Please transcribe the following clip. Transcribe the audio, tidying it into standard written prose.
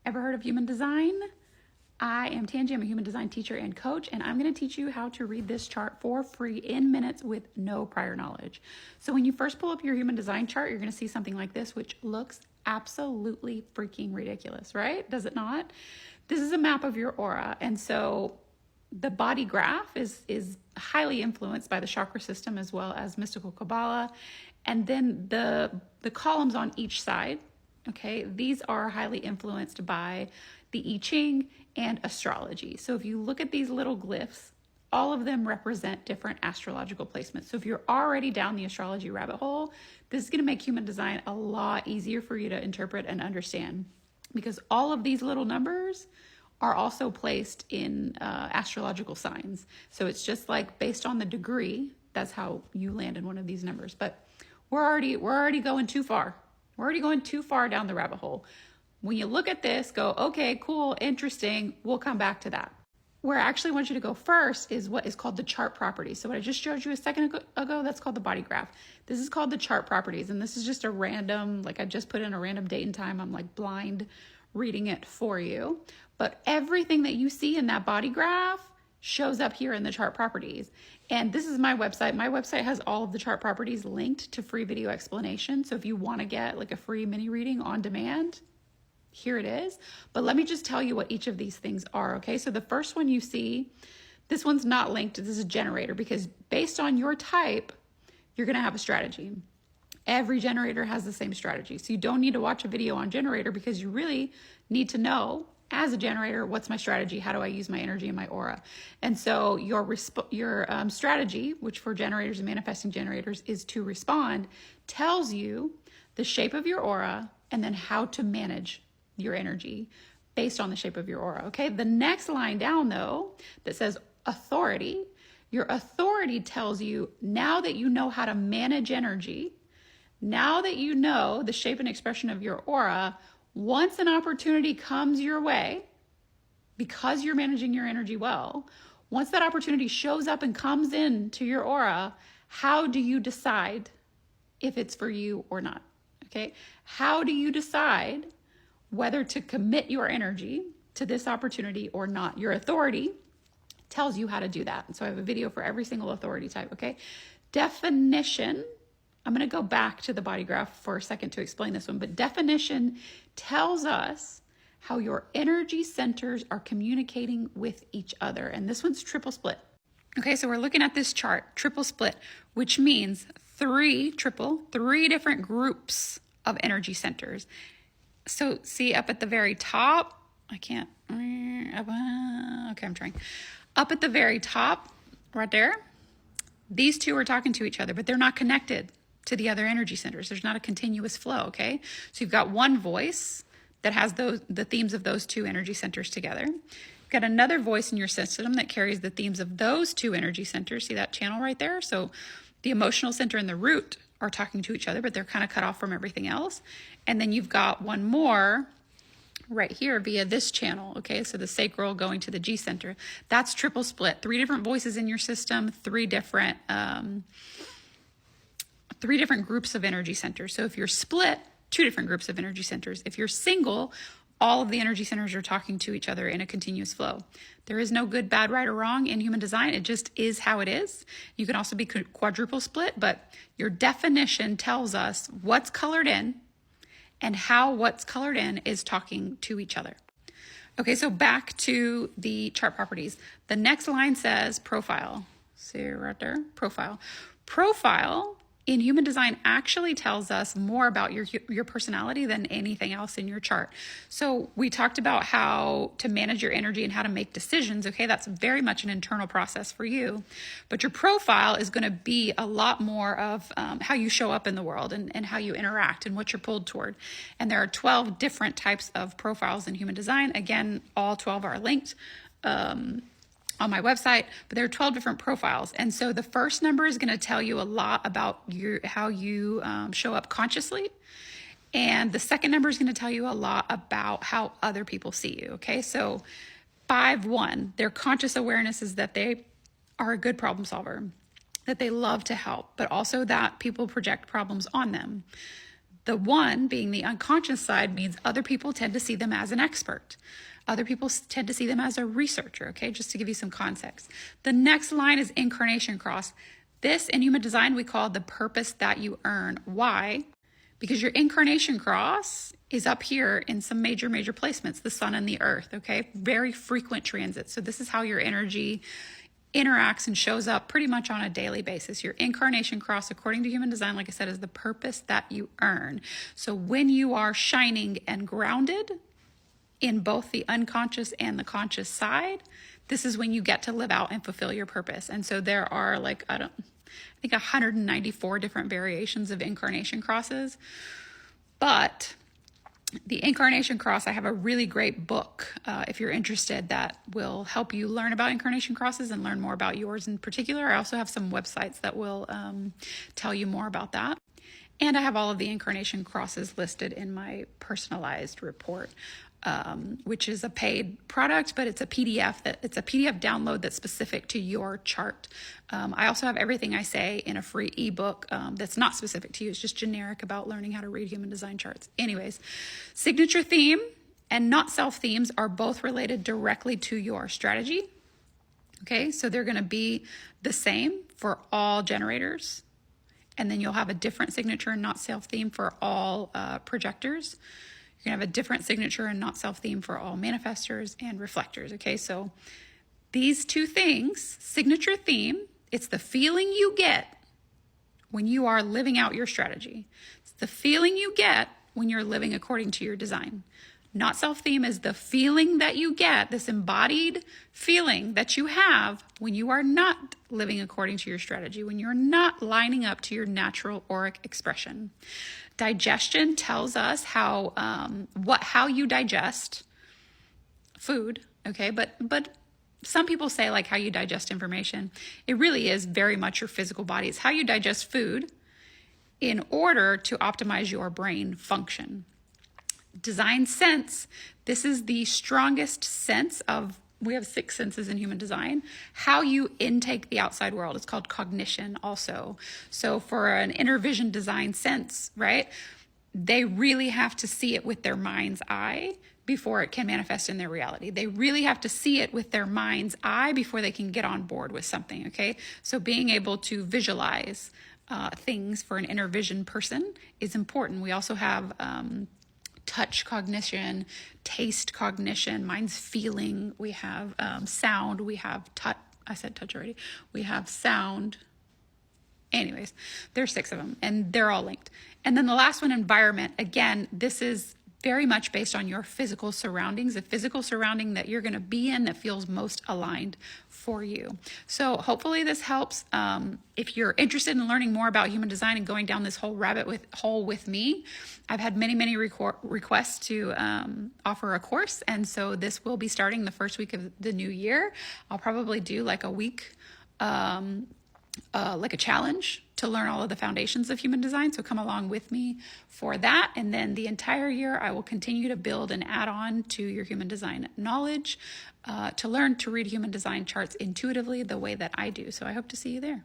Ever heard of human design? I am Tangi. I'm a human design teacher and coach, and I'm going to teach you how to read this chart for free in minutes with no prior knowledge. So when you first pull up your human design chart, you're going to see something like this, which looks absolutely freaking ridiculous, right? Does it not? This is a map of your aura, and so the body graph is highly influenced by the chakra system as well as mystical Kabbalah, and then the columns on each side. Okay, these are highly influenced by the I Ching and astrology. So if you look at these little glyphs, all of them represent different astrological placements. So if you're already down the astrology rabbit hole, this is going to make human design a lot easier for you to interpret and understand, because all of these little numbers are also placed in astrological signs. So it's just like based on the degree, that's how you land in one of these numbers. But we're already going too far. We're already going too far down the rabbit hole. When you look at this, go, okay, cool, interesting. We'll come back to that. Where I actually want you to go first is what is called the chart properties. So what I just showed you a second ago, that's called the body graph. This is called the chart properties. And this is just a random, like I just put in a random date and time. I'm like blind reading it for you. But everything that you see in that body graph shows up here in the chart properties. And this is my website. My website has all of the chart properties linked to free video explanation. So if you want to get like a free mini reading on demand, here it is. But let me just tell you what each of these things are, okay? So the first one you see, this one's not linked. This is a generator, because based on your type, you're going to have a strategy. Every generator has the same strategy. So you don't need to watch a video on generator, because you really need to know, as a generator, what's my strategy? How do I use my energy and my aura? And so your strategy, which for generators and manifesting generators is to respond, tells you the shape of your aura and then how to manage your energy based on the shape of your aura. Okay. The next line down, though, that says authority, your authority tells you, now that you know how to manage energy, now that you know the shape and expression of your aura, once an opportunity comes your way, because you're managing your energy well, once that opportunity shows up and comes into your aura, how do you decide if it's for you or not? Okay. How do you decide whether to commit your energy to this opportunity or not? Your authority tells you how to do that. And so I have a video for every single authority type. Okay. Definition. I'm going to go back to the body graph for a second to explain this one, but definition tells us how your energy centers are communicating with each other. And this one's triple split. Okay, so we're looking at this chart, triple split, which means three different groups of energy centers. So see up at the very top, okay, I'm trying. Up at the very top, right there, these two are talking to each other, but they're not connected to the other energy centers. There's not a continuous flow, okay? So you've got one voice that has the themes of those two energy centers together. You've got another voice in your system that carries the themes of those two energy centers. See that channel right there? So the emotional center and the root are talking to each other, but they're kind of cut off from everything else. And then you've got one more right here via this channel, okay? So the sacral going to the G center. That's triple split. Three different voices in your system, three different groups of energy centers. So if you're split, two different groups of energy centers. If you're single, all of the energy centers are talking to each other in a continuous flow. There is no good, bad, right, or wrong in human design. It just is how it is. You can also be quadruple split, but your definition tells us what's colored in and how what's colored in is talking to each other. Okay, so back to the chart properties. The next line says profile. See right there? Profile. Profile in human design actually tells us more about your personality than anything else in your chart. So we talked about how to manage your energy and how to make decisions. Okay, that's very much an internal process for you. But your profile is going to be a lot more of how you show up in the world and how you interact and what you're pulled toward. And there are 12 different types of profiles in human design. Again, all 12 are linked on my website, but there are 12 different profiles. And so the first number is going to tell you a lot about how you show up consciously. And the second number is going to tell you a lot about how other people see you. Okay. So 5-1, their conscious awareness is that they are a good problem solver, that they love to help, but also that people project problems on them. The one, being the unconscious side, means other people tend to see them as an expert. Other people tend to see them as a researcher, okay, just to give you some context. The next line is incarnation cross. This, in human design, we call the purpose that you earn. Why? Because your incarnation cross is up here in some major placements, the sun and the earth, okay? Very frequent transits. So this is how your energy interacts and shows up pretty much on a daily basis. Your incarnation cross, according to human design, like I said, is the purpose that you earn. So when you are shining and grounded in both the unconscious and the conscious side, this is when you get to live out and fulfill your purpose. And so there are like, I think 194 different variations of incarnation crosses. But the incarnation cross, I have a really great book, if you're interested, that will help you learn about incarnation crosses and learn more about yours in particular. I also have some websites that will tell you more about that. And I have all of the incarnation crosses listed in my personalized report, which is a paid product, but it's a PDF download that's specific to your chart. I also have everything I say in a free ebook that's not specific to you. It's just generic about learning how to read human design charts. Anyways, signature theme and not self themes are both related directly to your strategy. Okay, so they're going to be the same for all generators. And then you'll have a different signature and not self theme for all projectors. You're going to have a different signature and not self theme for all manifestors and reflectors. Okay, so these two things, signature theme, it's the feeling you get when you are living out your strategy. It's the feeling you get when you're living according to your design. Not self theme is the feeling that you get, this embodied feeling that you have when you are not living according to your strategy, when you're not lining up to your natural auric expression. Digestion tells us how you digest food, okay? But some people say like how you digest information. It really is very much your physical body. It's how you digest food in order to optimize your brain function. Design sense, this is the strongest sense of, we have 6 senses in human design, how you intake the outside world. It's called cognition also. So for an inner vision design sense, right, they really have to see it with their mind's eye before it can manifest in their reality. They really have to see it with their mind's eye before they can get on board with something, okay? So being able to visualize things for an inner vision person is important. We also have touch cognition, taste cognition, mine's feeling. We have sound. We have touch. I said touch already. We have sound. Anyways, there's 6 of them and they're all linked. And then the last one, environment. Again, this is very much based on your physical surroundings, the physical surrounding that you're going to be in that feels most aligned for you. So hopefully this helps. If you're interested in learning more about human design and going down this whole hole with me, I've had many requests to offer a course. And so this will be starting the first week of the new year. I'll probably do like a week, like a challenge to learn all of the foundations of human design. So come along with me for that. And then the entire year, I will continue to build and add on to your human design knowledge to learn to read human design charts intuitively the way that I do. So I hope to see you there.